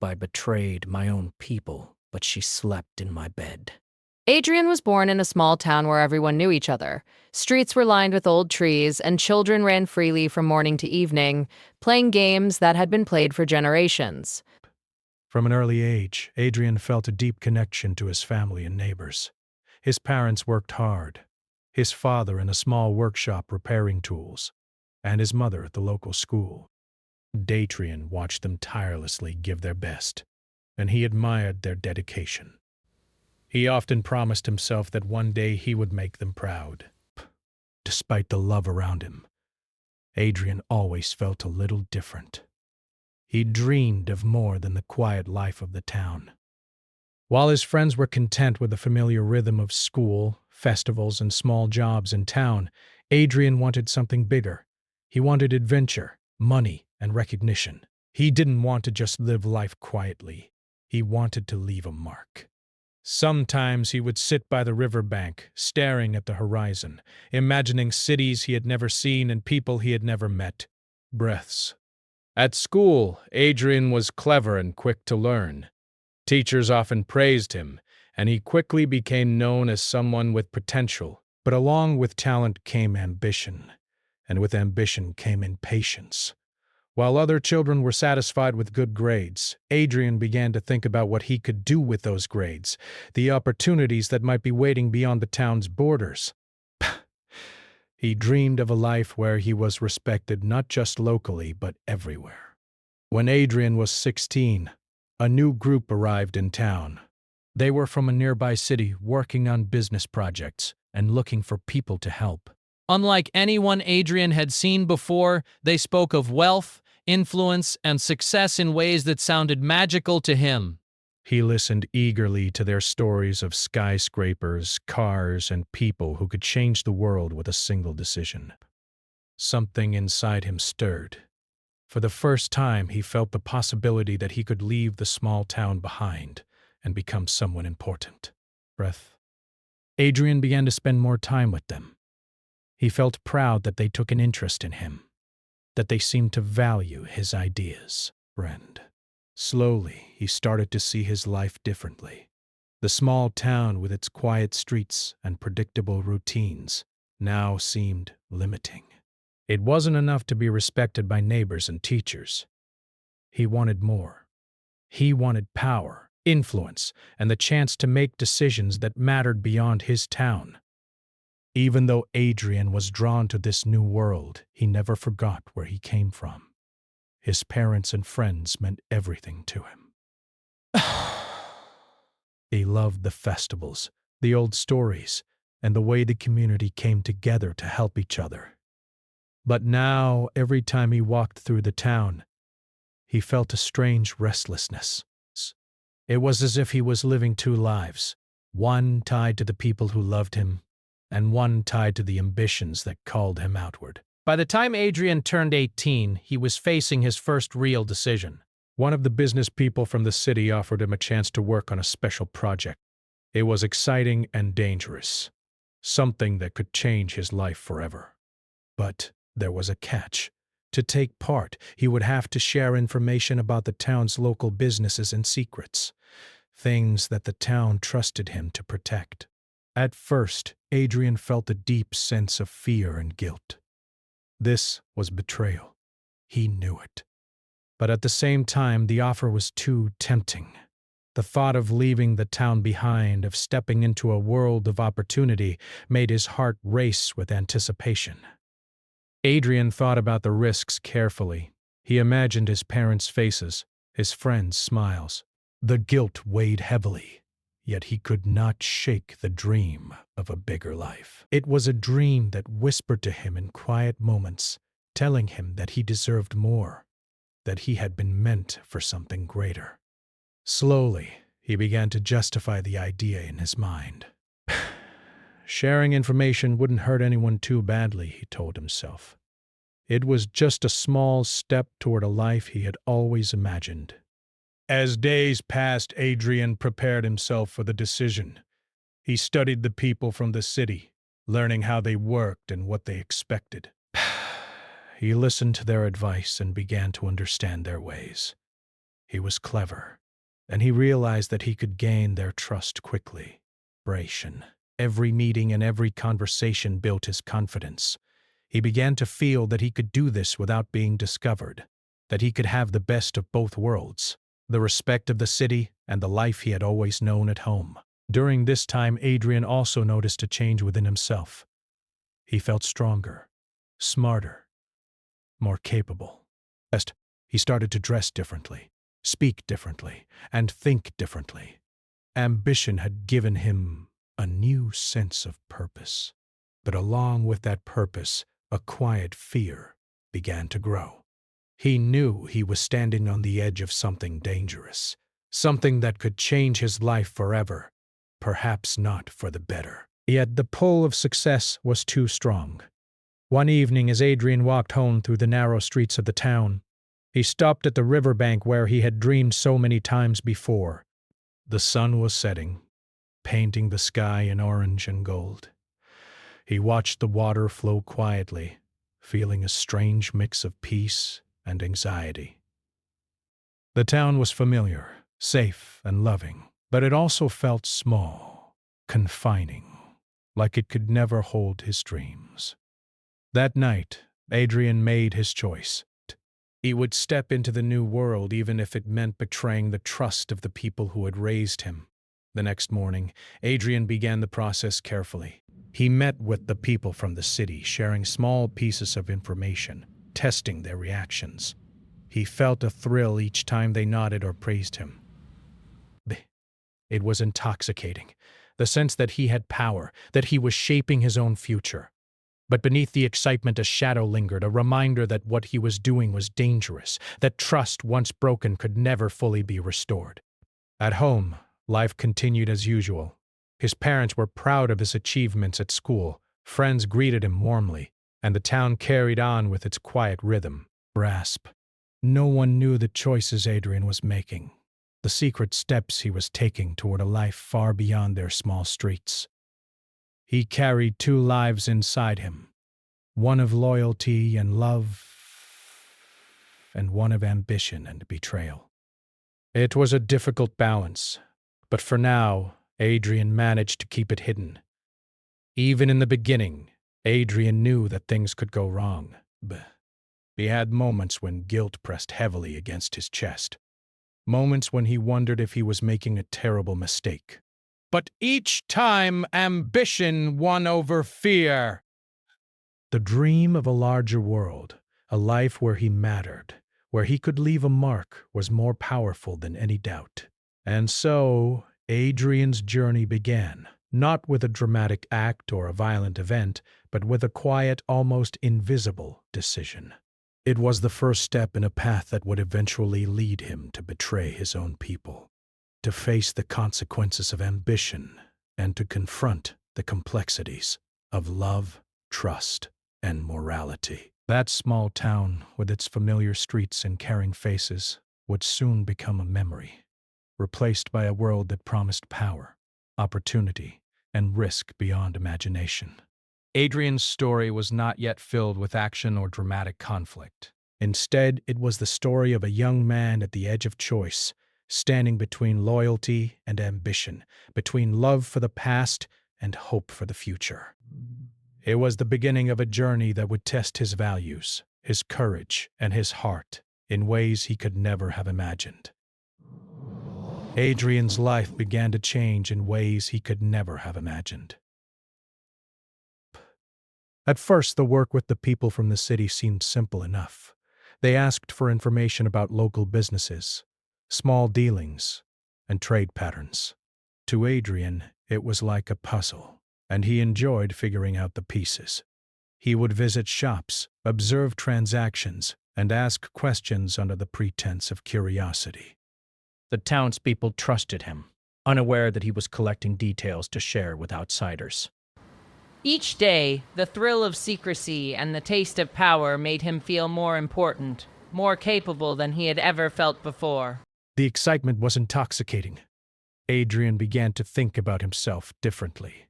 I betrayed my own people, but she slept in my bed. Adrian was born in a small town where everyone knew each other. Streets were lined with old trees, and children ran freely from morning to evening, playing games that had been played for generations. From an early age, Adrian felt a deep connection to his family and neighbors. His parents worked hard, his father in a small workshop repairing tools, and his mother at the local school. Adrian watched them tirelessly give their best, and he admired their dedication. He often promised himself that one day he would make them proud. Despite the love around him, Adrian always felt a little different. He dreamed of more than the quiet life of the town. While his friends were content with the familiar rhythm of school, festivals, and small jobs in town, Adrian wanted something bigger. He wanted adventure, money, and recognition. He didn't want to just live life quietly. He wanted to leave a mark. Sometimes he would sit by the riverbank, staring at the horizon, imagining cities he had never seen and people he had never met. Breaths. At school, Adrian was clever and quick to learn. Teachers often praised him, and he quickly became known as someone with potential. But along with talent came ambition, and with ambition came impatience. While other children were satisfied with good grades, Adrian began to think about what he could do with those grades, the opportunities that might be waiting beyond the town's borders. He dreamed of a life where he was respected not just locally, but everywhere. When Adrian was 16, a new group arrived in town. They were from a nearby city working on business projects and looking for people to help. Unlike anyone Adrian had seen before, they spoke of wealth, influence, and success in ways that sounded magical to him. He listened eagerly to their stories of skyscrapers, cars, and people who could change the world with a single decision. Something inside him stirred. For the first time, he felt the possibility that he could leave the small town behind and become someone important. Breath. Adrian began to spend more time with them. He felt proud that they took an interest in him, that they seemed to value his ideas. Friend. Slowly, he started to see his life differently. The small town with its quiet streets and predictable routines now seemed limiting. It wasn't enough to be respected by neighbors and teachers. He wanted more. He wanted power, influence, and the chance to make decisions that mattered beyond his town. Even though Adrian was drawn to this new world, he never forgot where he came from. His parents and friends meant everything to him. He loved the festivals, the old stories, and the way the community came together to help each other. But now, every time he walked through the town, he felt a strange restlessness. It was as if he was living two lives, one tied to the people who loved him, and one tied to the ambitions that called him outward. By the time Adrian turned 18, he was facing his first real decision. One of the business people from the city offered him a chance to work on a special project. It was exciting and dangerous, something that could change his life forever. But there was a catch. To take part, he would have to share information about the town's local businesses and secrets, things that the town trusted him to protect. At first, Adrian felt a deep sense of fear and guilt. This was betrayal. He knew it. But at the same time, the offer was too tempting. The thought of leaving the town behind, of stepping into a world of opportunity, made his heart race with anticipation. Adrian thought about the risks carefully. He imagined his parents' faces, his friends' smiles. The guilt weighed heavily, yet he could not shake the dream of a bigger life. It was a dream that whispered to him in quiet moments, telling him that he deserved more, that he had been meant for something greater. Slowly, he began to justify the idea in his mind. Sharing information wouldn't hurt anyone too badly, he told himself. It was just a small step toward a life he had always imagined. As days passed, Adrian prepared himself for the decision. He studied the people from the city, learning how they worked and what they expected. He listened to their advice and began to understand their ways. He was clever, and he realized that he could gain their trust quickly. Narration. Every meeting and every conversation built his confidence. He began to feel that he could do this without being discovered, that he could have the best of both worlds, the respect of the city and the life he had always known at home. During this time, Adrian also noticed a change within himself. He felt stronger, smarter, more capable. First, he started to dress differently, speak differently, and think differently. Ambition had given him a new sense of purpose. But along with that purpose, a quiet fear began to grow. He knew he was standing on the edge of something dangerous, something that could change his life forever, perhaps not for the better. Yet the pull of success was too strong. One evening, as Adrian walked home through the narrow streets of the town, he stopped at the riverbank where he had dreamed so many times before. The sun was setting, painting the sky in orange and gold. He watched the water flow quietly, feeling a strange mix of peace and anxiety. The town was familiar, safe, and loving, but it also felt small, confining, like it could never hold his dreams. That night, Adrian made his choice. He would step into the new world even if it meant betraying the trust of the people who had raised him. The next morning, Adrian began the process carefully. He met with the people from the city, sharing small pieces of information, testing their reactions. He felt a thrill each time they nodded or praised him. It was intoxicating, the sense that he had power, that he was shaping his own future. But beneath the excitement a shadow lingered, a reminder that what he was doing was dangerous, that trust once broken could never fully be restored. At home, life continued as usual. His parents were proud of his achievements at school, friends greeted him warmly, and the town carried on with its quiet rhythm. Grasp. No one knew the choices Adrian was making, the secret steps he was taking toward a life far beyond their small streets. He carried two lives inside him, one of loyalty and love, and one of ambition and betrayal. It was a difficult balance, but for now, Adrian managed to keep it hidden. Even in the beginning, Adrian knew that things could go wrong. He had moments when guilt pressed heavily against his chest, moments when he wondered if he was making a terrible mistake. But each time, ambition won over fear. The dream of a larger world, a life where he mattered, where he could leave a mark, was more powerful than any doubt. And so, Adrian's journey began, not with a dramatic act or a violent event, but with a quiet, almost invisible decision. It was the first step in a path that would eventually lead him to betray his own people, to face the consequences of ambition, and to confront the complexities of love, trust, and morality. That small town, with its familiar streets and caring faces, would soon become a memory, replaced by a world that promised power, opportunity, and risk beyond imagination. Adrian's story was not yet filled with action or dramatic conflict. Instead, it was the story of a young man at the edge of choice, standing between loyalty and ambition, between love for the past and hope for the future. It was the beginning of a journey that would test his values, his courage, and his heart in ways he could never have imagined. Adrian's life began to change in ways he could never have imagined. At first, the work with the people from the city seemed simple enough. They asked for information about local businesses, small dealings, and trade patterns. To Adrian, it was like a puzzle, and he enjoyed figuring out the pieces. He would visit shops, observe transactions, and ask questions under the pretense of curiosity. The townspeople trusted him, unaware that he was collecting details to share with outsiders. Each day, the thrill of secrecy and the taste of power made him feel more important, more capable than he had ever felt before. The excitement was intoxicating. Adrian began to think about himself differently.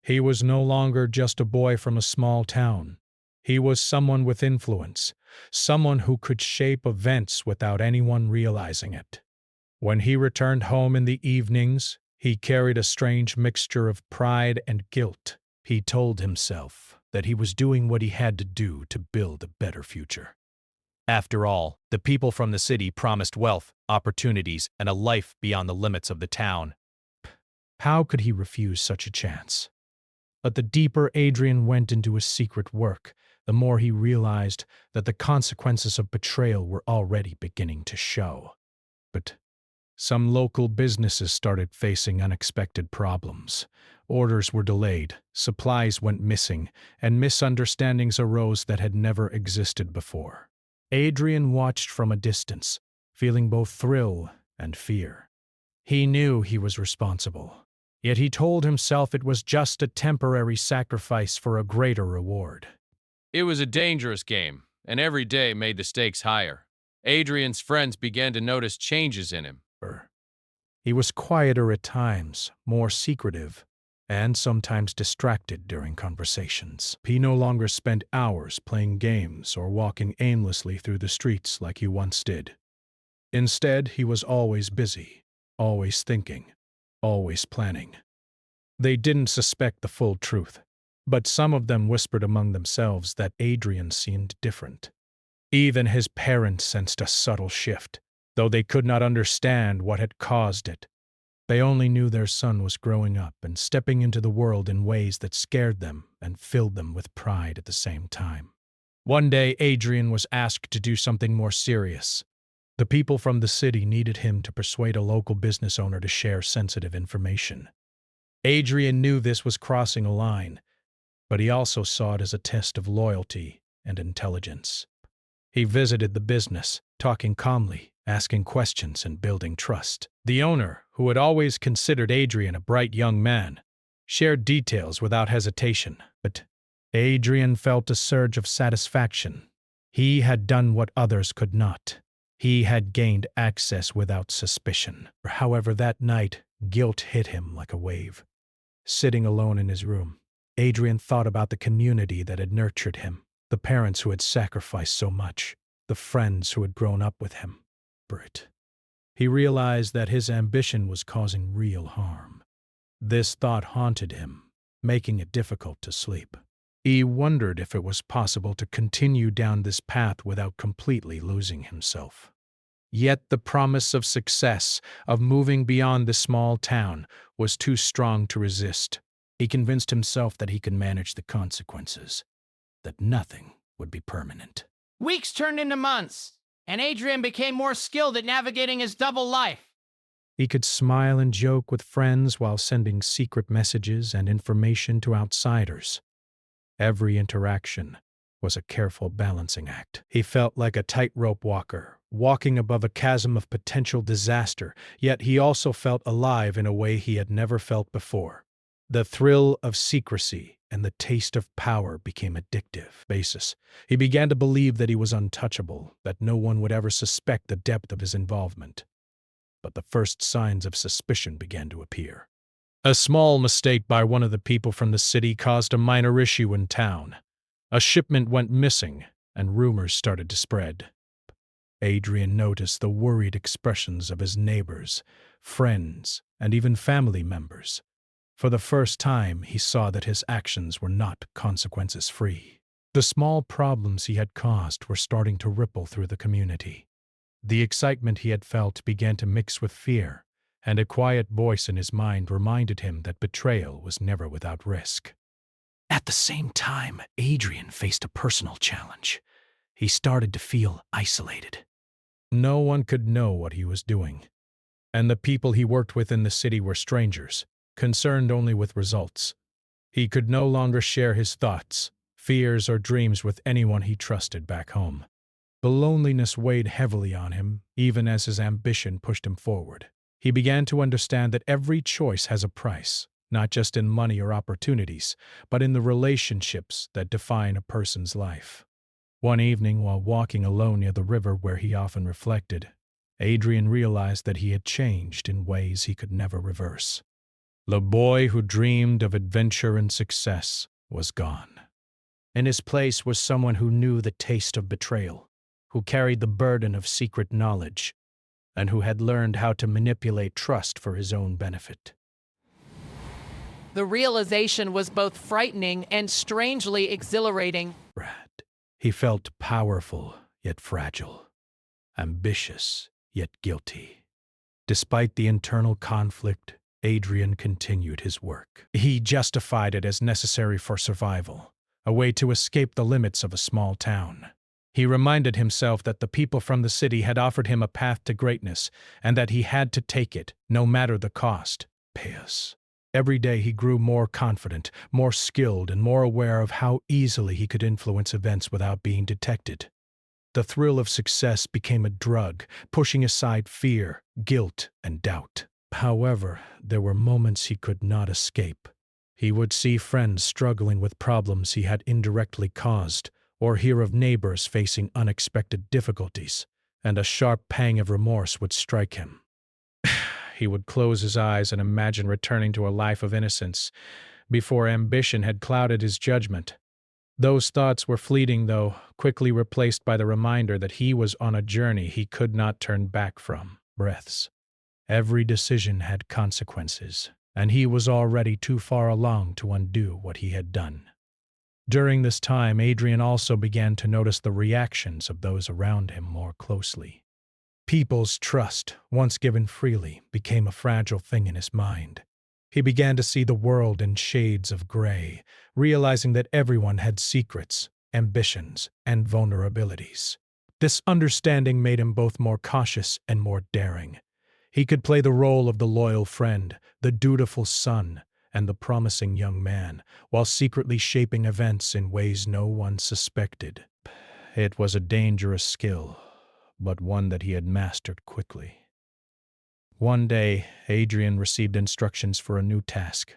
He was no longer just a boy from a small town. He was someone with influence, someone who could shape events without anyone realizing it. When he returned home in the evenings, he carried a strange mixture of pride and guilt. He told himself that he was doing what he had to do to build a better future. After all, the people from the city promised wealth, opportunities, and a life beyond the limits of the town. How could he refuse such a chance? But the deeper Adrian went into his secret work, the more he realized that the consequences of betrayal were already beginning to show. But some local businesses started facing unexpected problems. Orders were delayed, supplies went missing, and misunderstandings arose that had never existed before. Adrian watched from a distance, feeling both thrill and fear. He knew he was responsible, yet he told himself it was just a temporary sacrifice for a greater reward. It was a dangerous game, and every day made the stakes higher. Adrian's friends began to notice changes in him. He was quieter at times, more secretive, and sometimes distracted during conversations. He no longer spent hours playing games or walking aimlessly through the streets like he once did. Instead, he was always busy, always thinking, always planning. They didn't suspect the full truth, but some of them whispered among themselves that Adrian seemed different. Even his parents sensed a subtle shift, though they could not understand what had caused it. They only knew their son was growing up and stepping into the world in ways that scared them and filled them with pride at the same time. One day, Adrian was asked to do something more serious. The people from the city needed him to persuade a local business owner to share sensitive information. Adrian knew this was crossing a line, but he also saw it as a test of loyalty and intelligence. He visited the business, talking calmly, asking questions and building trust. The owner, who had always considered Adrian a bright young man, shared details without hesitation, but Adrian felt a surge of satisfaction. He had done what others could not. He had gained access without suspicion. However, that night, guilt hit him like a wave. Sitting alone in his room, Adrian thought about the community that had nurtured him, the parents who had sacrificed so much, the friends who had grown up with him. He realized that his ambition was causing real harm. This thought haunted him, making it difficult to sleep. He wondered if it was possible to continue down this path without completely losing himself. Yet the promise of success, of moving beyond the small town, was too strong to resist. He convinced himself that he could manage the consequences, that nothing would be permanent. Weeks turned into months, and Adrian became more skilled at navigating his double life. He could smile and joke with friends while sending secret messages and information to outsiders. Every interaction was a careful balancing act. He felt like a tightrope walker, walking above a chasm of potential disaster, yet he also felt alive in a way he had never felt before. The thrill of secrecy and the taste of power became addictive. He began to believe that he was untouchable, that no one would ever suspect the depth of his involvement. But the first signs of suspicion began to appear. A small mistake by one of the people from the city caused a minor issue in town. A shipment went missing, and rumors started to spread. Adrian noticed the worried expressions of his neighbors, friends, and even family members. For the first time, he saw that his actions were not consequences-free. The small problems he had caused were starting to ripple through the community. The excitement he had felt began to mix with fear, and a quiet voice in his mind reminded him that betrayal was never without risk. At the same time, Adrian faced a personal challenge. He started to feel isolated. No one could know what he was doing, and the people he worked with in the city were strangers, concerned only with results. He could no longer share his thoughts, fears, or dreams with anyone he trusted back home. The loneliness weighed heavily on him, even as his ambition pushed him forward. He began to understand that every choice has a price, not just in money or opportunities, but in the relationships that define a person's life. One evening, while walking alone near the river where he often reflected, Adrian realized that he had changed in ways he could never reverse. The boy who dreamed of adventure and success was gone. In his place was someone who knew the taste of betrayal, who carried the burden of secret knowledge, and who had learned how to manipulate trust for his own benefit. The realization was both frightening and strangely exhilarating. Brad. He felt powerful yet fragile, ambitious yet guilty. Despite the internal conflict, Adrian continued his work. He justified it as necessary for survival, a way to escape the limits of a small town. He reminded himself that the people from the city had offered him a path to greatness and that he had to take it, no matter the cost. Pious. Every day he grew more confident, more skilled, and more aware of how easily he could influence events without being detected. The thrill of success became a drug, pushing aside fear, guilt, and doubt. However, there were moments he could not escape. He would see friends struggling with problems he had indirectly caused, or hear of neighbors facing unexpected difficulties, and a sharp pang of remorse would strike him. He would close his eyes and imagine returning to a life of innocence before ambition had clouded his judgment. Those thoughts were fleeting, though, quickly replaced by the reminder that he was on a journey he could not turn back from. Breaths. Every decision had consequences, and he was already too far along to undo what he had done. During this time, Adrian also began to notice the reactions of those around him more closely. People's trust, once given freely, became a fragile thing in his mind. He began to see the world in shades of gray, realizing that everyone had secrets, ambitions, and vulnerabilities. This understanding made him both more cautious and more daring. He could play the role of the loyal friend, the dutiful son, and the promising young man, while secretly shaping events in ways no one suspected. It was a dangerous skill, but one that he had mastered quickly. One day, Adrian received instructions for a new task,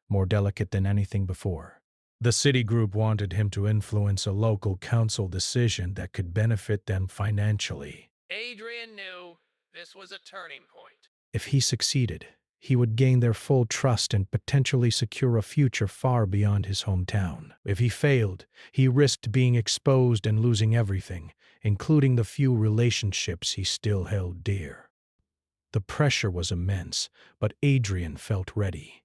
more delicate than anything before. The city group wanted him to influence a local council decision that could benefit them financially. Adrian knew this was a turning point. If he succeeded, he would gain their full trust and potentially secure a future far beyond his hometown. If he failed, he risked being exposed and losing everything, including the few relationships he still held dear. The pressure was immense, but Adrian felt ready.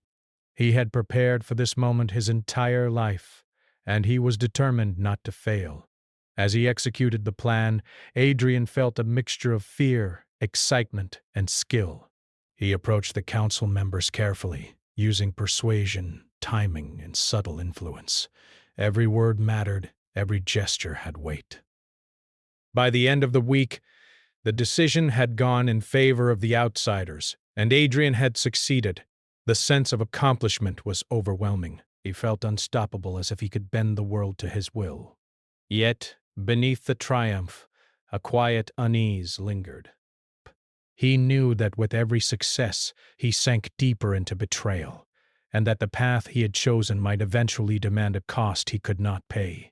He had prepared for this moment his entire life, and he was determined not to fail. As he executed the plan, Adrian felt a mixture of fear, excitement, and skill. He approached the council members carefully, using persuasion, timing, and subtle influence. Every word mattered, every gesture had weight. By the end of the week, the decision had gone in favor of the outsiders, and Adrian had succeeded. The sense of accomplishment was overwhelming. He felt unstoppable, as if he could bend the world to his will. Yet, beneath the triumph, a quiet unease lingered. He knew that with every success, he sank deeper into betrayal, and that the path he had chosen might eventually demand a cost he could not pay.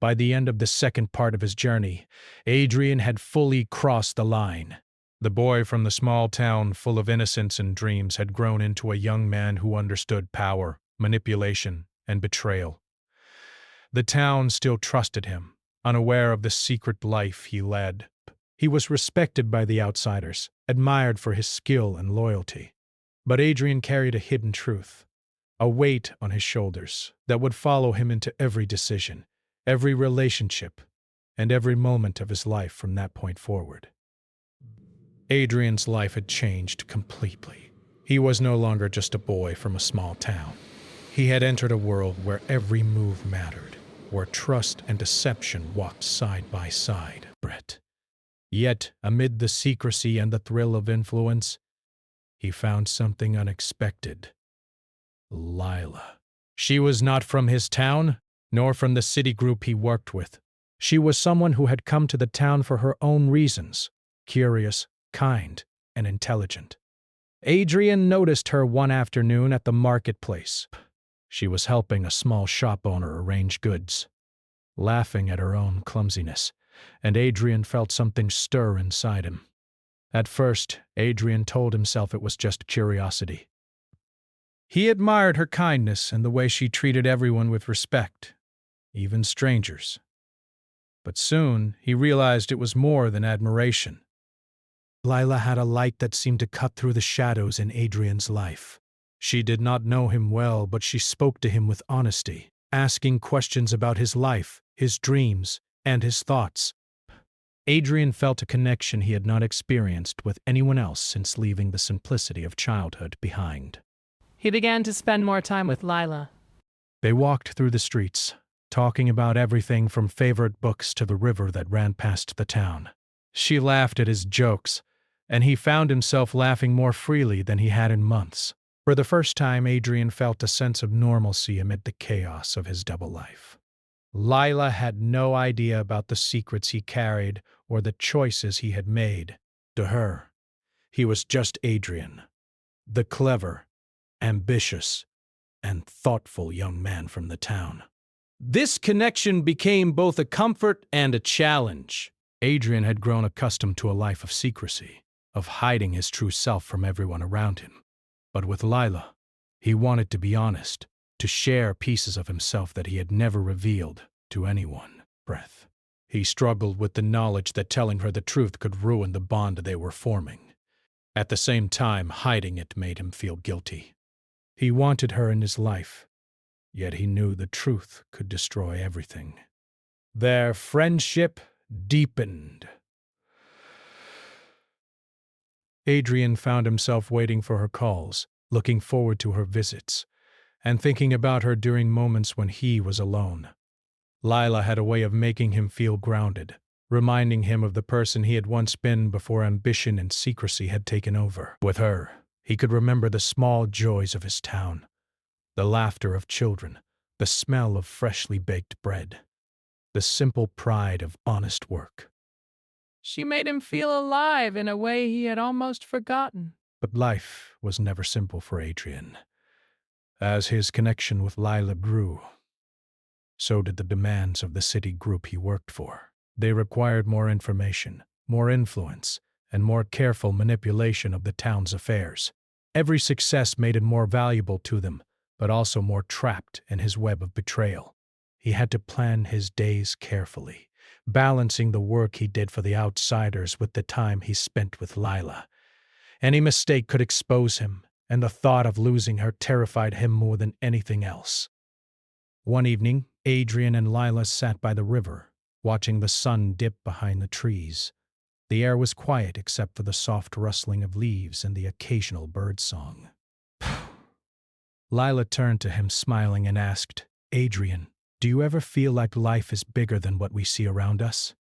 By the end of the second part of his journey, Adrian had fully crossed the line. The boy from the small town, full of innocence and dreams, had grown into a young man who understood power, manipulation, and betrayal. The town still trusted him, unaware of the secret life he led. He was respected by the outsiders, admired for his skill and loyalty. But Adrian carried a hidden truth, a weight on his shoulders that would follow him into every decision, every relationship, and every moment of his life from that point forward. Adrian's life had changed completely. He was no longer just a boy from a small town. He had entered a world where every move mattered, where trust and deception walked side by side. Brett. Yet, amid the secrecy and the thrill of influence, he found something unexpected. Lila. She was not from his town, nor from the city group he worked with. She was someone who had come to the town for her own reasons, curious, kind, and intelligent. Adrian noticed her one afternoon at the marketplace. She was helping a small shop owner arrange goods, laughing at her own clumsiness, and Adrian felt something stir inside him. At first, Adrian told himself it was just curiosity. He admired her kindness and the way she treated everyone with respect. even strangers. But soon he realized it was more than admiration. Lila had a light that seemed to cut through the shadows in Adrian's life. She did not know him well, but she spoke to him with honesty, asking questions about his life, his dreams, and his thoughts. Adrian felt a connection he had not experienced with anyone else since leaving the simplicity of childhood behind. He began to spend more time with Lila. They walked through the streets, talking about everything from favorite books to the river that ran past the town. She laughed at his jokes, and he found himself laughing more freely than he had in months. For the first time, Adrian felt a sense of normalcy amid the chaos of his double life. Lila had no idea about the secrets he carried or the choices he had made. To her, he was just Adrian, the clever, ambitious, and thoughtful young man from the town. This connection became both a comfort and a challenge. Adrian had grown accustomed to a life of secrecy, of hiding his true self from everyone around him. But with Lila, he wanted to be honest, to share pieces of himself that he had never revealed to anyone. He struggled with the knowledge that telling her the truth could ruin the bond they were forming. At the same time, hiding it made him feel guilty. He wanted her in his life, yet he knew the truth could destroy everything. Their friendship deepened. Adrian found himself waiting for her calls, looking forward to her visits, and thinking about her during moments when he was alone. Lila had a way of making him feel grounded, reminding him of the person he had once been before ambition and secrecy had taken over. With her, he could remember the small joys of his town, the laughter of children, the smell of freshly baked bread, the simple pride of honest work. She made him feel alive in a way he had almost forgotten. But life was never simple for Adrian. As his connection with Lila grew, so did the demands of the city group he worked for. They required more information, more influence, and more careful manipulation of the town's affairs. Every success made it more valuable to them, but also more trapped in his web of betrayal. He had to plan his days carefully, balancing the work he did for the outsiders with the time he spent with Lila. Any mistake could expose him, and the thought of losing her terrified him more than anything else. One evening, Adrian and Lila sat by the river, watching the sun dip behind the trees. The air was quiet except for the soft rustling of leaves and the occasional bird song. Lila turned to him smiling and asked, "Adrian, do you ever feel like life is bigger than what we see around us?"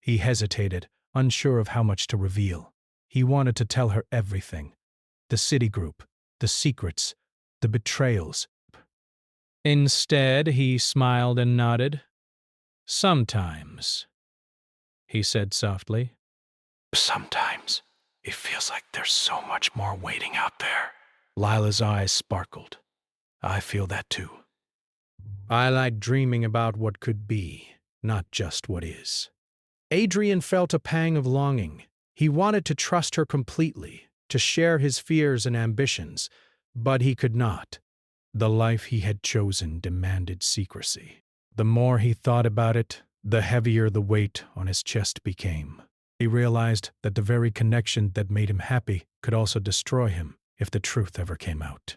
He hesitated, unsure of how much to reveal. He wanted to tell her everything. The city group, the secrets, the betrayals. Instead, he smiled and nodded. "Sometimes," he said softly. "Sometimes it feels like there's so much more waiting out there." Lila's eyes sparkled. "I feel that too. I like dreaming about what could be, not just what is." Adrian felt a pang of longing. He wanted to trust her completely, to share his fears and ambitions, but he could not. The life he had chosen demanded secrecy. The more he thought about it, the heavier the weight on his chest became. He realized that the very connection that made him happy could also destroy him if the truth ever came out.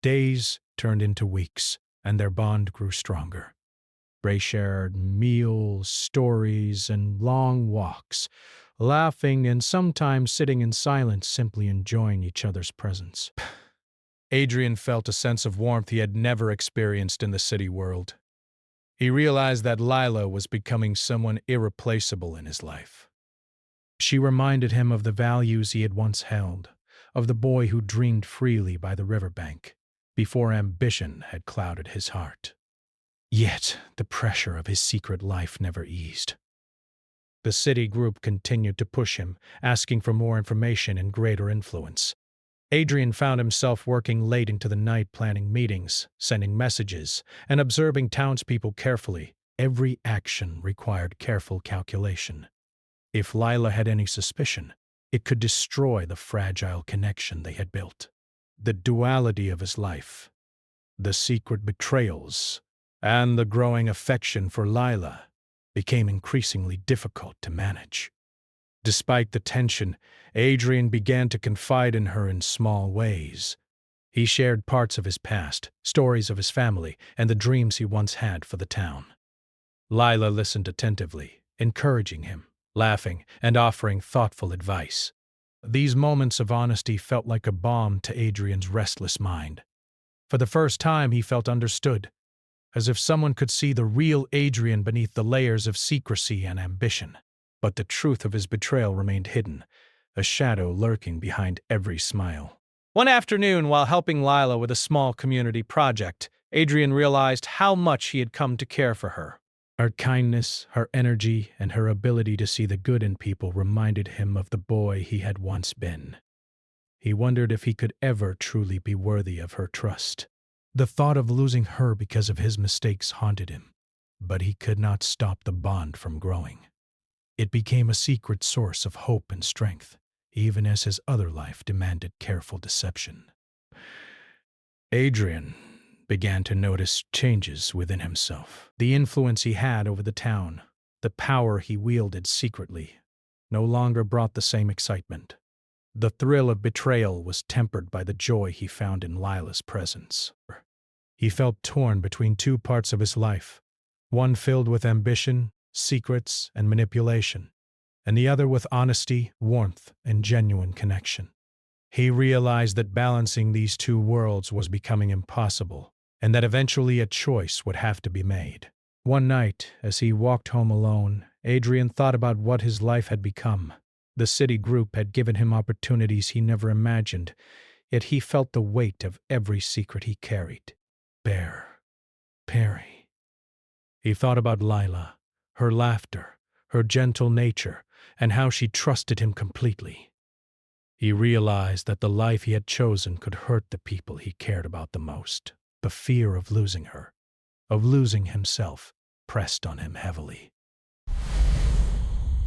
Days turned into weeks, and their bond grew stronger. They shared meals, stories, and long walks, laughing and sometimes sitting in silence, simply enjoying each other's presence. Adrian felt a sense of warmth he had never experienced in the city world. He realized that Lila was becoming someone irreplaceable in his life. She reminded him of the values he had once held, of the boy who dreamed freely by the riverbank, before ambition had clouded his heart. Yet the pressure of his secret life never eased. The city group continued to push him, asking for more information and greater influence. Adrian found himself working late into the night planning meetings, sending messages, and observing townspeople carefully. Every action required careful calculation. If Lila had any suspicion, it could destroy the fragile connection they had built. The duality of his life, the secret betrayals, and the growing affection for Lila became increasingly difficult to manage. Despite the tension, Adrian began to confide in her in small ways. He shared parts of his past, stories of his family, and the dreams he once had for the town. Lila listened attentively, encouraging him, laughing, and offering thoughtful advice. These moments of honesty felt like a balm to Adrian's restless mind. For the first time, he felt understood, as if someone could see the real Adrian beneath the layers of secrecy and ambition. But the truth of his betrayal remained hidden, a shadow lurking behind every smile. One afternoon, while helping Lila with a small community project, Adrian realized how much he had come to care for her. Her kindness, her energy, and her ability to see the good in people reminded him of the boy he had once been. He wondered if he could ever truly be worthy of her trust. The thought of losing her because of his mistakes haunted him, but he could not stop the bond from growing. It became a secret source of hope and strength, even as his other life demanded careful deception. Adrian began to notice changes within himself. The influence he had over the town, the power he wielded secretly, no longer brought the same excitement. The thrill of betrayal was tempered by the joy he found in Lila's presence. He felt torn between two parts of his life, one filled with ambition, secrets, and manipulation, and the other with honesty, warmth, and genuine connection. He realized that balancing these two worlds was becoming impossible, and that eventually a choice would have to be made. One night, as he walked home alone, Adrian thought about what his life had become. The city group had given him opportunities he never imagined, yet he felt the weight of every secret he carried. Bear. Perry. He thought about Lila, her laughter, her gentle nature, and how she trusted him completely. He realized that the life he had chosen could hurt the people he cared about the most. The fear of losing her, of losing himself, pressed on him heavily.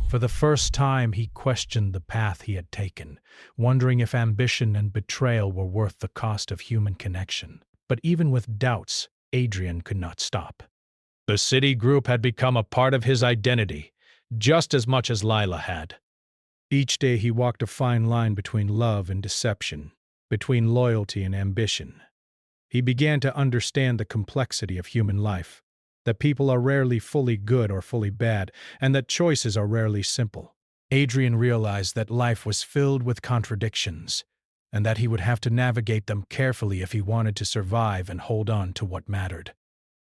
For the first time, he questioned the path he had taken, wondering if ambition and betrayal were worth the cost of human connection. But even with doubts, Adrian could not stop. The city group had become a part of his identity, just as much as Lila had. Each day he walked a fine line between love and deception, between loyalty and ambition. He began to understand the complexity of human life, that people are rarely fully good or fully bad, and that choices are rarely simple. Adrian realized that life was filled with contradictions, and that he would have to navigate them carefully if he wanted to survive and hold on to what mattered.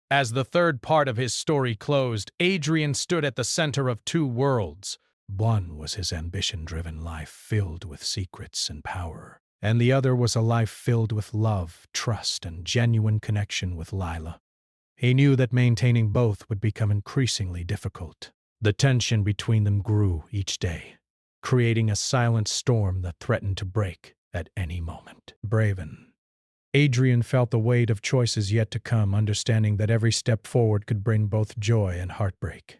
As the third part of his story closed, Adrian stood at the center of two worlds. One was his ambition-driven life filled with secrets and power, and the other was a life filled with love, trust, and genuine connection with Lila. He knew that maintaining both would become increasingly difficult. The tension between them grew each day, creating a silent storm that threatened to break at any moment. Braven. Adrian felt the weight of choices yet to come, understanding that every step forward could bring both joy and heartbreak.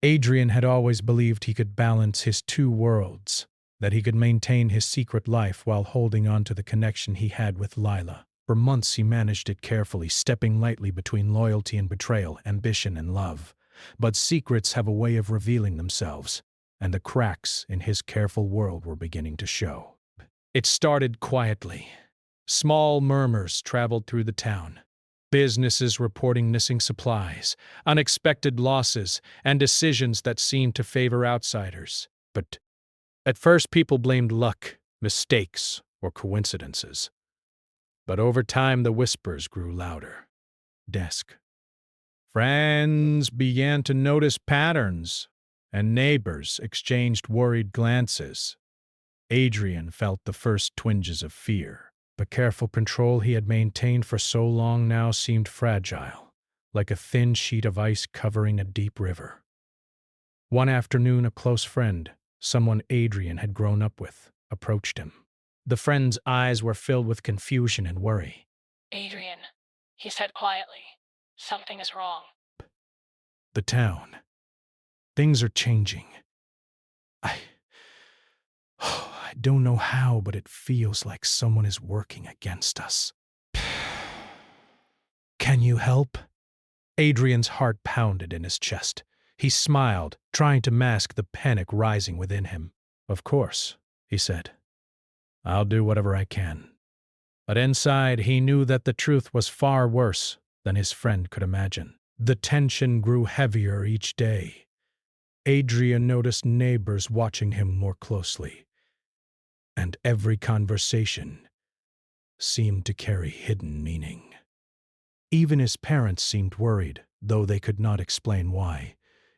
Adrian had always believed he could balance his two worlds, that he could maintain his secret life while holding on to the connection he had with Lila. For months he managed it carefully, stepping lightly between loyalty and betrayal, ambition and love. But secrets have a way of revealing themselves, and the cracks in his careful world were beginning to show. It started quietly. Small murmurs traveled through the town. Businesses reporting missing supplies, unexpected losses, and decisions that seemed to favor outsiders. But at first people blamed luck, mistakes, or coincidences. But over time the whispers grew louder. Friends began to notice patterns, and neighbors exchanged worried glances. Adrian felt the first twinges of fear. The careful control he had maintained for so long now seemed fragile, like a thin sheet of ice covering a deep river. One afternoon, a close friend, someone Adrian had grown up with, approached him. The friend's eyes were filled with confusion and worry. "Adrian," he said quietly, "something is wrong." The town. Things are changing. I don't know how, but it feels like someone is working against us. Can you help? Adrian's heart pounded in his chest. He smiled, trying to mask the panic rising within him. "Of course," he said. "I'll do whatever I can." But inside, he knew that the truth was far worse than his friend could imagine. The tension grew heavier each day. Adrian noticed neighbors watching him more closely, and every conversation seemed to carry hidden meaning. Even his parents seemed worried, though they could not explain why.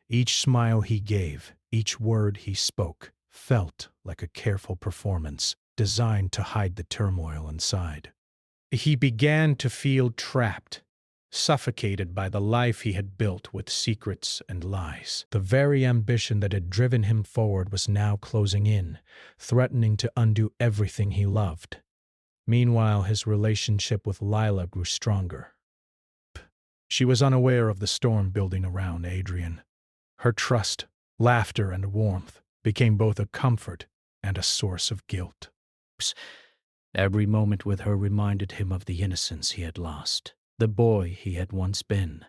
Each smile he gave, each word he spoke, felt like a careful performance designed to hide the turmoil inside. He began to feel trapped, suffocated by the life he had built with secrets and lies. The very ambition that had driven him forward was now closing in, threatening to undo everything he loved. Meanwhile, his relationship with Lila grew stronger. She was unaware of the storm building around Adrian. Her trust, laughter, and warmth became both a comfort and a source of guilt. Every moment with her reminded him of the innocence he had lost, the boy he had once been.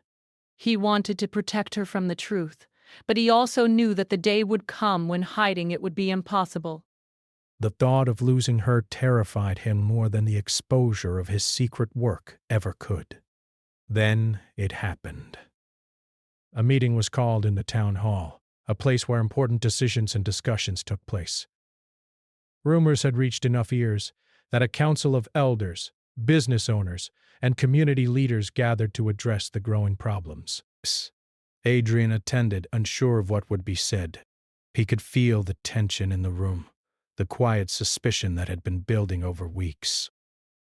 He wanted to protect her from the truth, but he also knew that the day would come when hiding it would be impossible. The thought of losing her terrified him more than the exposure of his secret work ever could. Then it happened. A meeting was called in the town hall, a place where important decisions and discussions took place. Rumors had reached enough ears that a council of elders, business owners, and community leaders gathered to address the growing problems. Adrian attended, unsure of what would be said. He could feel the tension in the room, the quiet suspicion that had been building over weeks.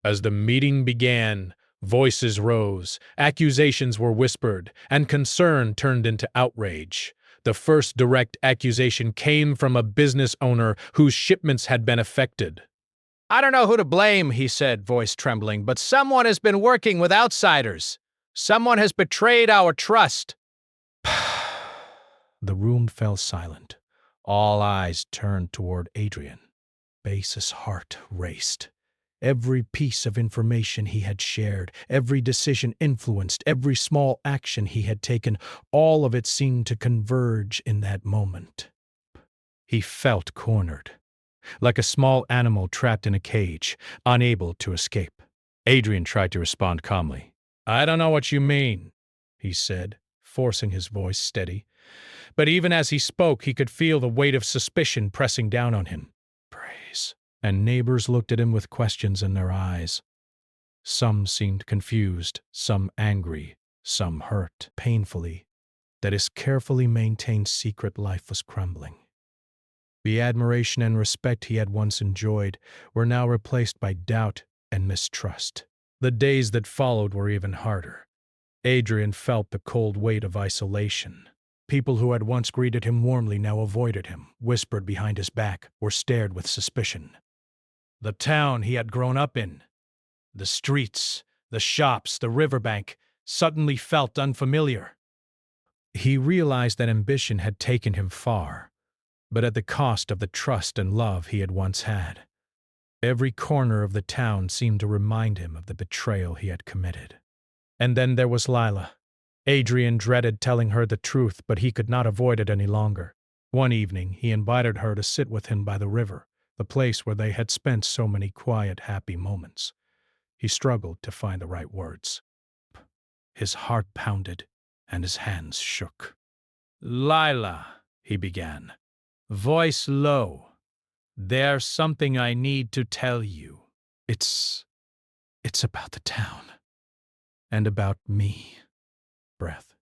As the meeting began, voices rose, accusations were whispered, and concern turned into outrage. The first direct accusation came from a business owner whose shipments had been affected. I don't know who to blame, he said, voice trembling, but someone has been working with outsiders. Someone has betrayed our trust. The room fell silent. All eyes turned toward Adrian. Base's heart raced. Every piece of information he had shared, every decision influenced, every small action he had taken, all of it seemed to converge in that moment. He felt cornered, like a small animal trapped in a cage, unable to escape. Adrian tried to respond calmly. "I don't know what you mean," he said, forcing his voice steady. But even as he spoke, he could feel the weight of suspicion pressing down on him. Praise. And neighbors looked at him with questions in their eyes. Some seemed confused, some angry, some hurt painfully that his carefully maintained secret life was crumbling. The admiration and respect he had once enjoyed were now replaced by doubt and mistrust. The days that followed were even harder. Adrian felt the cold weight of isolation. People who had once greeted him warmly now avoided him, whispered behind his back, or stared with suspicion. The town he had grown up in, the streets, the shops, the riverbank, suddenly felt unfamiliar. He realized that ambition had taken him far, but at the cost of the trust and love he had once had. Every corner of the town seemed to remind him of the betrayal he had committed. And then there was Lila. Adrian dreaded telling her the truth, but he could not avoid it any longer. One evening, he invited her to sit with him by the river, the place where they had spent so many quiet, happy moments. He struggled to find the right words. His heart pounded, and his hands shook. "Lila," he began, voice low, "there's something I need to tell you. It's about the town. And about me." Breath.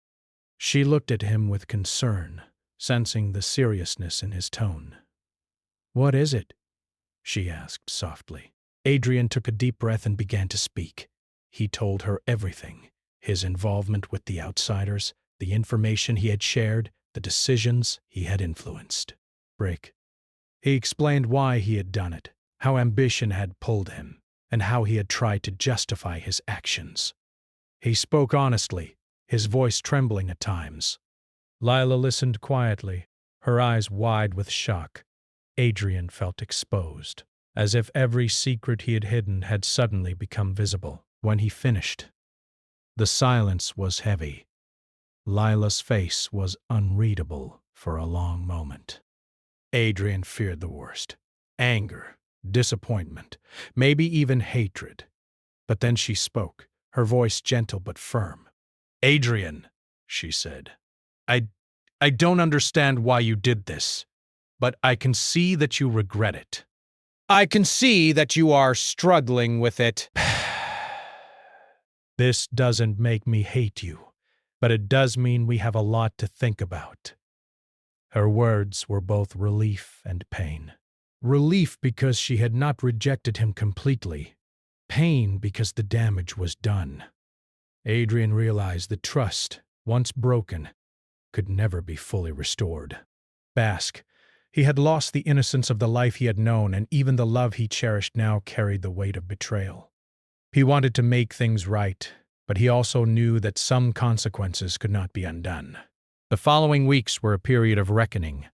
She looked at him with concern, sensing the seriousness in his tone. "What is it?" she asked softly. Adrian took a deep breath and began to speak. He told her everything, his involvement with the outsiders, the information he had shared, the decisions he had influenced. Break. He explained why he had done it, how ambition had pulled him, and how he had tried to justify his actions. He spoke honestly, his voice trembling at times. Lila listened quietly, her eyes wide with shock. Adrian felt exposed, as if every secret he had hidden had suddenly become visible. When he finished, the silence was heavy. Lila's face was unreadable for a long moment. Adrian feared the worst. Anger, disappointment, maybe even hatred. But then she spoke, her voice gentle but firm. "Adrian," she said, I, I don't understand why you did this, but I can see that you regret it. I can see that you are struggling with it. This doesn't make me hate you, but it does mean we have a lot to think about." Her words were both relief and pain. Relief because she had not rejected him completely. Pain because the damage was done. Adrian realized that trust, once broken, could never be fully restored. Basque, he had lost the innocence of the life he had known, and even the love he cherished now carried the weight of betrayal. He wanted to make things right, but he also knew that some consequences could not be undone. The following weeks were a period of reckoning.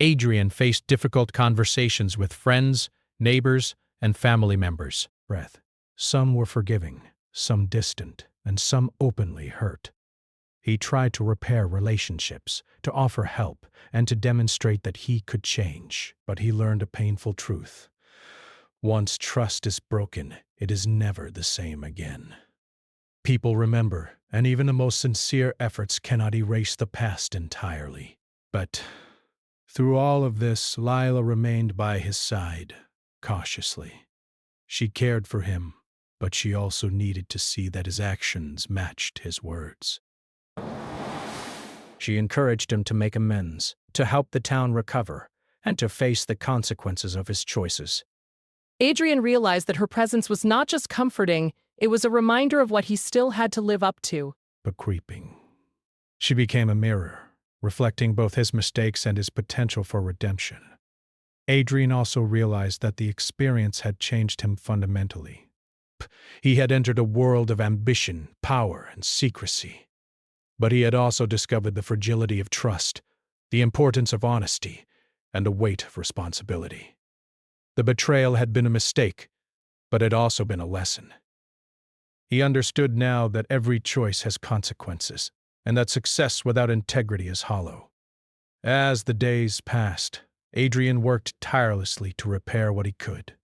Adrian faced difficult conversations with friends, neighbors, and family members. Some were forgiving, some distant, and some openly hurt. He tried to repair relationships, to offer help, and to demonstrate that he could change, but he learned a painful truth. Once trust is broken, it is never the same again. People remember, and even the most sincere efforts cannot erase the past entirely. But through all of this, Lila remained by his side, cautiously. She cared for him, but she also needed to see that his actions matched his words. She encouraged him to make amends, to help the town recover, and to face the consequences of his choices. Adrian realized that her presence was not just comforting, it was a reminder of what he still had to live up to. But creeping. She became a mirror, reflecting both his mistakes and his potential for redemption. Adrian also realized that the experience had changed him fundamentally. He had entered a world of ambition, power, and secrecy. But he had also discovered the fragility of trust, the importance of honesty, and the weight of responsibility. The betrayal had been a mistake, but had also been a lesson. He understood now that every choice has consequences, and that success without integrity is hollow. As the days passed, Adrian worked tirelessly to repair what he could.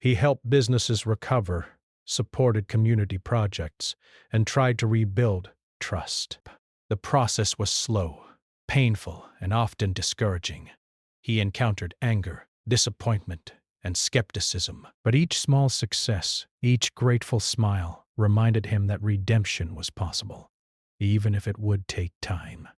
He helped businesses recover, supported community projects, and tried to rebuild trust. The process was slow, painful, and often discouraging. He encountered anger, disappointment, and skepticism. But each small success, each grateful smile, reminded him that redemption was possible, even if it would take time.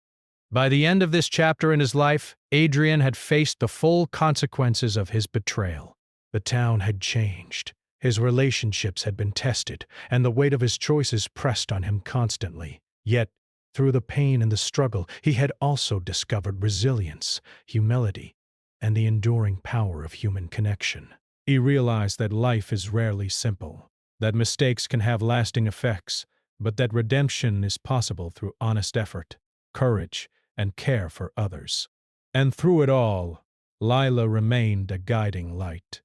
By the end of this chapter in his life, Adrian had faced the full consequences of his betrayal. The town had changed. His relationships had been tested, and the weight of his choices pressed on him constantly. Yet, through the pain and the struggle, he had also discovered resilience, humility, and the enduring power of human connection. He realized that life is rarely simple, that mistakes can have lasting effects, but that redemption is possible through honest effort, courage, and care for others. And through it all, Lila remained a guiding light.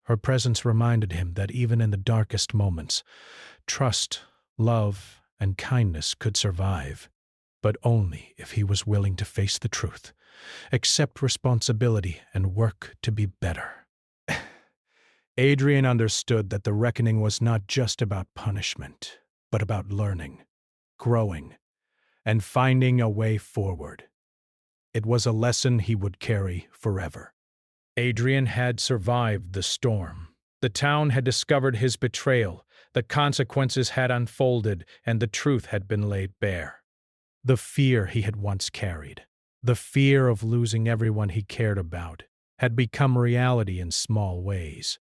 Her presence reminded him that even in the darkest moments, trust, love, and kindness could survive, but only if he was willing to face the truth, accept responsibility, and work to be better. Adrian understood that the reckoning was not just about punishment, but about learning, growing, and finding a way forward. It was a lesson he would carry forever. Adrian had survived the storm. The town had discovered his betrayal, the consequences had unfolded, and the truth had been laid bare. The fear he had once carried, the fear of losing everyone he cared about, had become reality in small ways.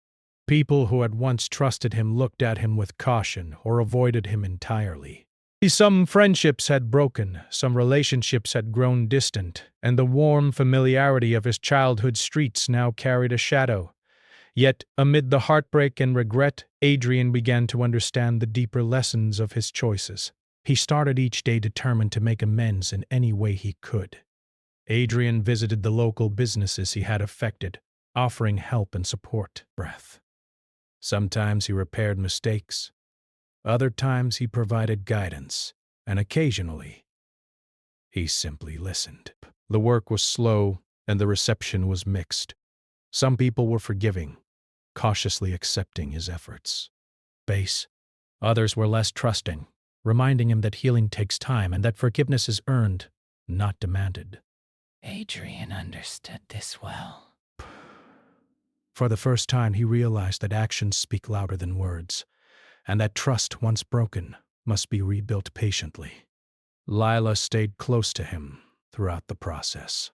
People who had once trusted him looked at him with caution or avoided him entirely. Some friendships had broken, some relationships had grown distant, and the warm familiarity of his childhood streets now carried a shadow. Yet, amid the heartbreak and regret, Adrian began to understand the deeper lessons of his choices. He started each day determined to make amends in any way he could. Adrian visited the local businesses he had affected, offering help and support. Sometimes he repaired mistakes. Other times he provided guidance, and occasionally He simply listened. The work was slow, and the reception was mixed. Some people were forgiving, cautiously accepting his efforts. Others were less trusting, reminding him that healing takes time and that forgiveness is earned, not demanded. Adrian understood this well. For the first time, he realized that actions speak louder than words, and that trust, once broken, must be rebuilt patiently. Lila stayed close to him throughout the process.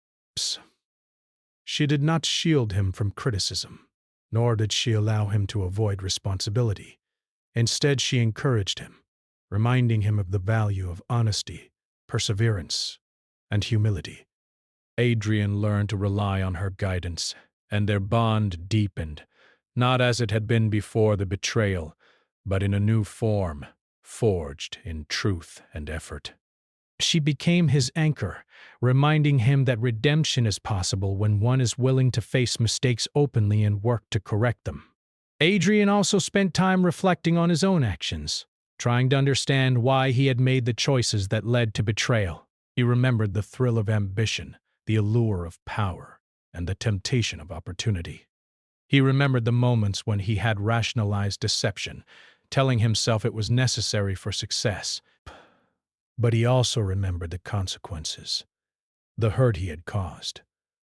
She did not shield him from criticism, nor did she allow him to avoid responsibility. Instead, she encouraged him, reminding him of the value of honesty, perseverance, and humility. Adrian learned to rely on her guidance, and their bond deepened, not as it had been before the betrayal, but in a new form, forged in truth and effort. She became his anchor, reminding him that redemption is possible when one is willing to face mistakes openly and work to correct them. Adrian also spent time reflecting on his own actions, trying to understand why he had made the choices that led to betrayal. He remembered the thrill of ambition, the allure of power, and the temptation of opportunity. He remembered the moments when he had rationalized deception, telling himself it was necessary for success. But he also remembered the consequences, the hurt he had caused,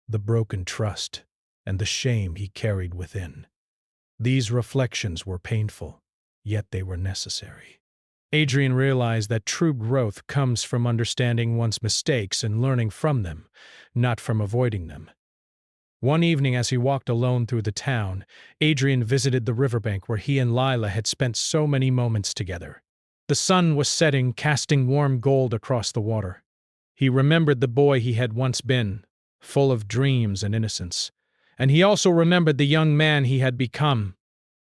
the broken trust, and the shame he carried within. These reflections were painful, yet they were necessary. Adrian realized that true growth comes from understanding one's mistakes and learning from them, not from avoiding them. One evening, as he walked alone through the town, Adrian visited the riverbank where he and Lila had spent so many moments together. The sun was setting, casting warm gold across the water. He remembered the boy he had once been, full of dreams and innocence. And he also remembered the young man he had become,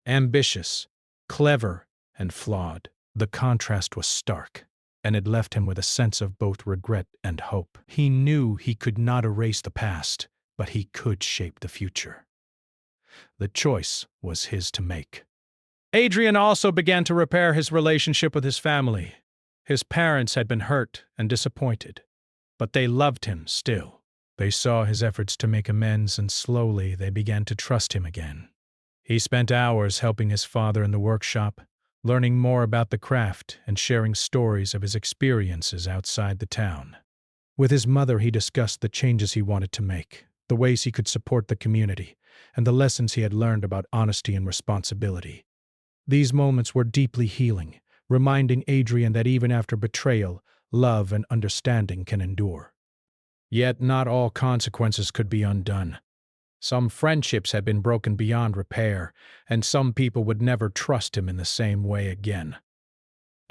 ambitious, clever, and flawed. The contrast was stark, and it left him with a sense of both regret and hope. He knew he could not erase the past, but he could shape the future. The choice was his to make. Adrian also began to repair his relationship with his family. His parents had been hurt and disappointed, but they loved him still. They saw his efforts to make amends, and slowly they began to trust him again. He spent hours helping his father in the workshop, learning more about the craft and sharing stories of his experiences outside the town. With his mother, he discussed the changes he wanted to make, the ways he could support the community, and the lessons he had learned about honesty and responsibility. These moments were deeply healing, reminding Adrian that even after betrayal, love and understanding can endure. Yet not all consequences could be undone. Some friendships had been broken beyond repair, and some people would never trust him in the same way again.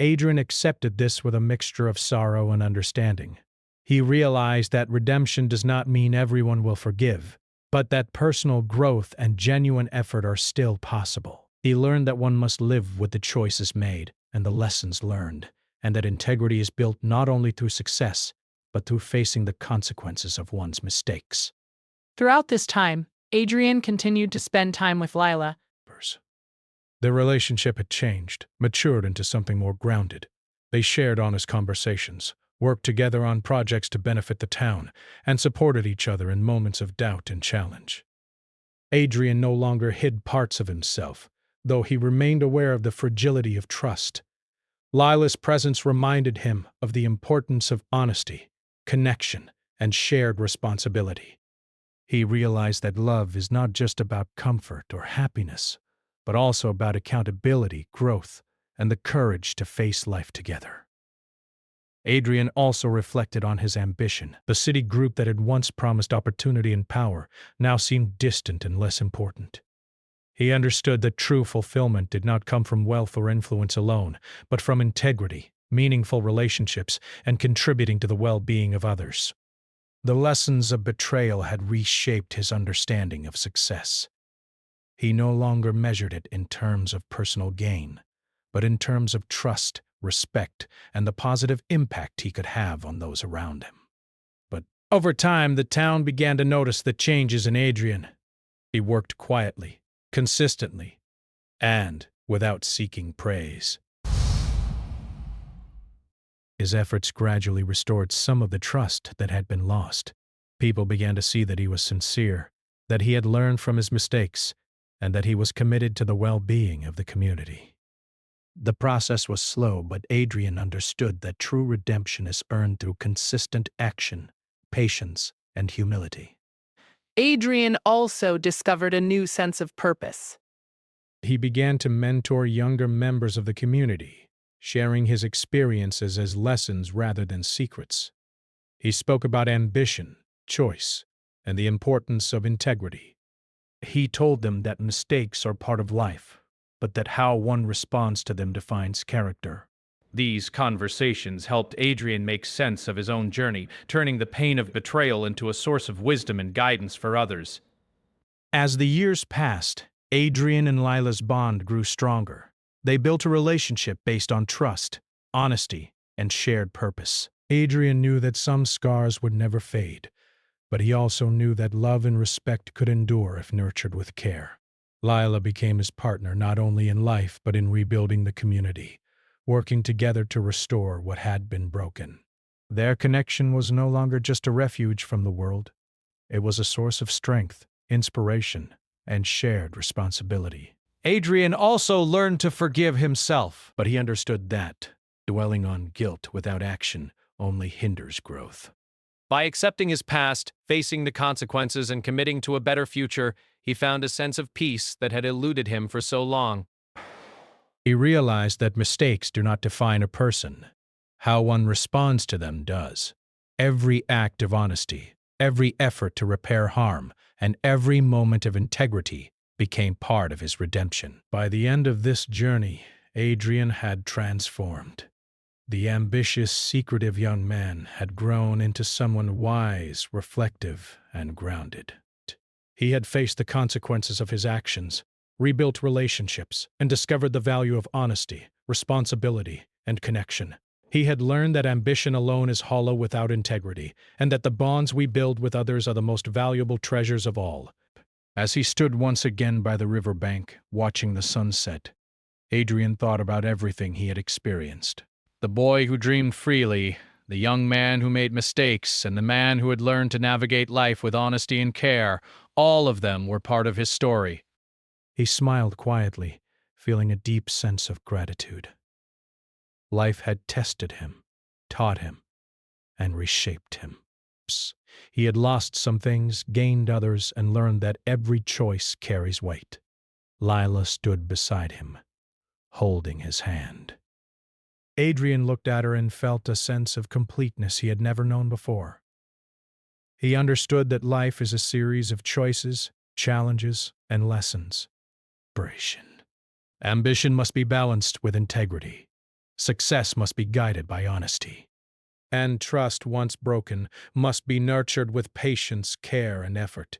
Adrian accepted this with a mixture of sorrow and understanding. He realized that redemption does not mean everyone will forgive, but that personal growth and genuine effort are still possible. He learned that one must live with the choices made and the lessons learned, and that integrity is built not only through success, but through facing the consequences of one's mistakes. Throughout this time, Adrian continued to spend time with Lila. Their relationship had changed, matured into something more grounded. They shared honest conversations, worked together on projects to benefit the town, and supported each other in moments of doubt and challenge. Adrian no longer hid parts of himself, though he remained aware of the fragility of trust. Lila's presence reminded him of the importance of honesty, connection, and shared responsibility. He realized that love is not just about comfort or happiness, but also about accountability, growth, and the courage to face life together. Adrian also reflected on his ambition. The city group that had once promised opportunity and power now seemed distant and less important. He understood that true fulfillment did not come from wealth or influence alone, but from integrity, meaningful relationships, and contributing to the well-being of others. The lessons of betrayal had reshaped his understanding of success. He no longer measured it in terms of personal gain, but in terms of trust, respect, and the positive impact he could have on those around him. But over time, the town began to notice the changes in Adrian. He worked quietly, consistently, and without seeking praise. His efforts gradually restored some of the trust that had been lost. People began to see that he was sincere, that he had learned from his mistakes, and that he was committed to the well-being of the community. The process was slow, but Adrian understood that true redemption is earned through consistent action, patience, and humility. Adrian also discovered a new sense of purpose. He began to mentor younger members of the community, sharing his experiences as lessons rather than secrets. He spoke about ambition, choice, and the importance of integrity. He told them that mistakes are part of life, but that how one responds to them defines character. These conversations helped Adrian make sense of his own journey, turning the pain of betrayal into a source of wisdom and guidance for others. As the years passed, Adrian and Lila's bond grew stronger. They built a relationship based on trust, honesty, and shared purpose. Adrian knew that some scars would never fade, but he also knew that love and respect could endure if nurtured with care. Lila became his partner not only in life but in rebuilding the community, working together to restore what had been broken. Their connection was no longer just a refuge from the world. It was a source of strength, inspiration, and shared responsibility. Adrian also learned to forgive himself. But he understood that dwelling on guilt without action only hinders growth. By accepting his past, facing the consequences, and committing to a better future, he found a sense of peace that had eluded him for so long. He realized that mistakes do not define a person. How one responds to them does. Every act of honesty, every effort to repair harm, and every moment of integrity became part of his redemption. By the end of this journey, Adrian had transformed. The ambitious, secretive young man had grown into someone wise, reflective, and grounded. He had faced the consequences of his actions, rebuilt relationships, and discovered the value of honesty, responsibility, and connection. He had learned that ambition alone is hollow without integrity, and that the bonds we build with others are the most valuable treasures of all. As he stood once again by the riverbank, watching the sunset, Adrian thought about everything he had experienced. The boy who dreamed freely, the young man who made mistakes, and the man who had learned to navigate life with honesty and care, all of them were part of his story. He smiled quietly, feeling a deep sense of gratitude. Life had tested him, taught him, and reshaped him. He had lost some things, gained others, and learned that every choice carries weight. Lila stood beside him, holding his hand. Adrian looked at her and felt a sense of completeness he had never known before. He understood that life is a series of choices, challenges, and lessons. Ambition must be balanced with integrity. Success must be guided by honesty. And trust, once broken, must be nurtured with patience, care, and effort.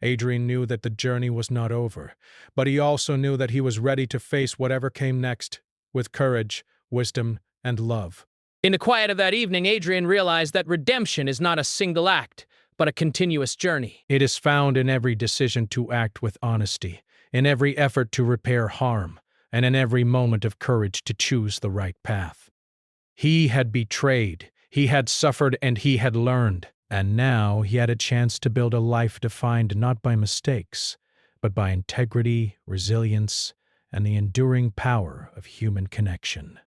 Adrian knew that the journey was not over, but he also knew that he was ready to face whatever came next, with courage, wisdom, and love. In the quiet of that evening, Adrian realized that redemption is not a single act, but a continuous journey. It is found in every decision to act with honesty, in every effort to repair harm, and in every moment of courage to choose the right path. He had betrayed, he had suffered, and he had learned, and now he had a chance to build a life defined not by mistakes, but by integrity, resilience, and the enduring power of human connection.